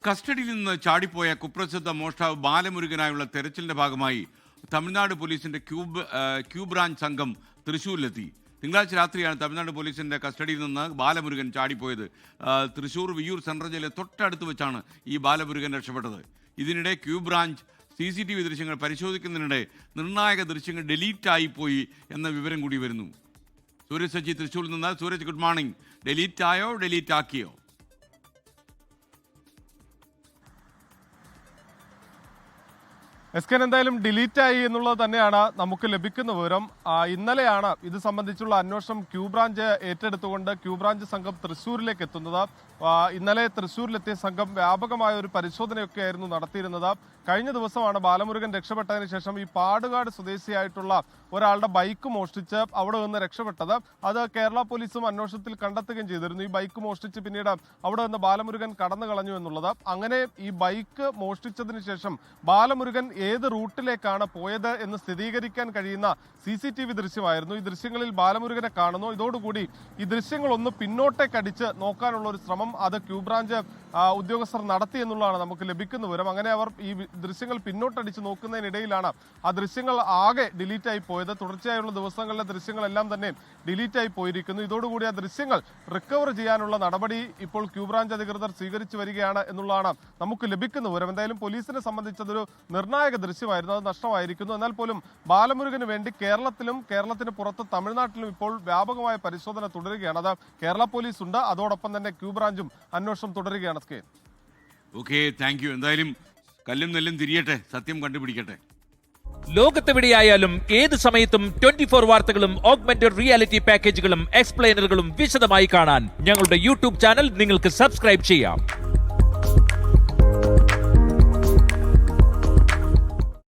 കസ്റ്റഡിയിൽ നിന്ന് ചാടിപ്പോയ കുപ്രസിദ്ധ മോഷ്ടാവ് ബാലമുരുകനായുള്ള തെരച്ചിലിന്റെ ഭാഗമായി തമിഴ്നാട് പോലീസിന്റെ ക്യൂ ബ്രാഞ്ച് സംഘം തൃശ്ശൂരിലെത്തി. തിങ്കളാഴ്ച രാത്രിയാണ് തമിഴ്നാട് പോലീസിന്റെ കസ്റ്റഡിയിൽ നിന്ന് ബാലമുരുകൻ ചാടിപ്പോയത്. തൃശ്ശൂർ വിയ്യൂർ സെൻട്രൽ ജയിലിലെ തൊട്ടടുത്ത് വെച്ചാണ് ഈ ബാലമുരുകൻ രക്ഷപ്പെട്ടത്. ഇതിനിടെ ക്യൂ ബ്രാഞ്ച് CCTV ദൃശ്യങ്ങൾ പരിശോധിക്കുന്നതിനിടെ നിർണായക ദൃശ്യങ്ങൾ ഡിലീറ്റായി പോയി എന്ന വിവരം കൂടി വരുന്നു. സൂരജ് സച്ചി തൃശ്ശൂരിൽ നിന്ന്. Sooraj, good morning. ഡിലീറ്റായോ, ഡിലീറ്റ് ആക്കിയോ? SK എന്തായാലും ഡിലീറ്റായി എന്നുള്ളത് തന്നെയാണ് നമുക്ക് ലഭിക്കുന്ന വിവരം. ഇന്നലെയാണ് ഇത് സംബന്ധിച്ചുള്ള അന്വേഷണം ക്യൂ ബ്രാഞ്ച് ഏറ്റെടുത്തുകൊണ്ട് ക്യൂ ബ്രാഞ്ച് സംഘം തൃശ്ശൂരിലേക്ക് എത്തുന്നത്. ഇന്നലെ തൃശ്ശൂരിലെത്തിയ സംഘം വ്യാപകമായ ഒരു പരിശോധനയൊക്കെയായിരുന്നു നടത്തിയിരുന്നത്. കഴിഞ്ഞ ദിവസമാണ് ബാലമുരുകൻ രക്ഷപ്പെട്ടതിന് ശേഷം ഈ പാടുകാട് സ്വദേശിയായിട്ടുള്ള ഒരാളുടെ ബൈക്ക് മോഷ്ടിച്ച് അവിടെ നിന്ന് രക്ഷപ്പെട്ടത്. അത് കേരള പോലീസും അന്വേഷണത്തിൽ കണ്ടെത്തുകയും ചെയ്തിരുന്നു. ഈ ബൈക്ക് മോഷ്ടിച്ച് പിന്നീട് അവിടെ നിന്ന് ബാലമുരുകൻ കടന്നു കളഞ്ഞു എന്നുള്ളത്. അങ്ങനെ ഈ ബൈക്ക് മോഷ്ടിച്ചതിന് ശേഷം ബാലമുരുകൻ ഏത് റൂട്ടിലേക്കാണ് പോയത് എന്ന് സ്ഥിരീകരിക്കാൻ കഴിയുന്ന CCTV ദൃശ്യമായിരുന്നു. ഈ ദൃശ്യങ്ങളിൽ ബാലമുരുകനെ കാണുന്നു. ഇതോടുകൂടി ഈ ദൃശ്യങ്ങളൊന്ന് പിന്നോട്ടേക്കടിച്ച് നോക്കാനുള്ള ഒരു ശ്രമം അത് ക്യൂ ബ്രാഞ്ച് ഉദ്യോഗസ്ഥർ നടത്തി എന്നുള്ളതാണ് നമുക്ക് ലഭിക്കുന്ന വിവരം. അങ്ങനെ അവർ ഈ ദൃശ്യങ്ങൾ പിന്നോട്ടടിച്ച് നോക്കുന്നതിനിടയിലാണ് ആ ദൃശ്യങ്ങൾ ആകെ ഡിലീറ്റായി പോയത്. തുടർച്ചയായുള്ള ദിവസങ്ങളിലെ ദൃശ്യങ്ങളെല്ലാം തന്നെ ഡിലീറ്റായി പോയിരിക്കുന്നു. ഇതോടുകൂടി ആ ദൃശ്യങ്ങൾ റിക്കവർ ചെയ്യാനുള്ള നടപടി ഇപ്പോൾ ക്യൂ ബ്രാഞ്ച് അധികൃതർ സ്വീകരിച്ചു വരികയാണ് എന്നുള്ളതാണ് നമുക്ക് ലഭിക്കുന്ന വിവരം. എന്തായാലും പോലീസിനെ സംബന്ധിച്ചതൊരു നിർണായക ദൃശ്യമായിരുന്നു. അത് നഷ്ടമായിരിക്കുന്നു. എന്നാൽ പോലും ബാലമുരുകന് വേണ്ടി കേരളത്തിലും കേരളത്തിന് പുറത്ത് തമിഴ്നാട്ടിലും ഇപ്പോൾ വ്യാപകമായ പരിശോധന തുടരുകയാണ്. അത് കേരള പോലീസ് ഉണ്ട്, അതോടൊപ്പം തന്നെ ക്യൂ ബ്രാഞ്ചും അന്വേഷണം തുടരുകയാണ്. Okay, thank you. എന്തായാലും കല്ലും നെല്ലും തിരിയട്ടെ, സത്യം കണ്ടുപിടിക്കട്ടെ. ലോകത്തെവിടെയായാലും ഏത് സമയത്തും 24 വാർത്തകളും ഓഗ്മെന്റഡ് റിയാലിറ്റി പാക്കേജുകളും എക്സ്പ്ലെയിനറുകളും വിശദമായി കാണാൻ ഞങ്ങളുടെ YouTube ചാനൽ നിങ്ങൾക്ക് സബ്സ്ക്രൈബ് ചെയ്യാം.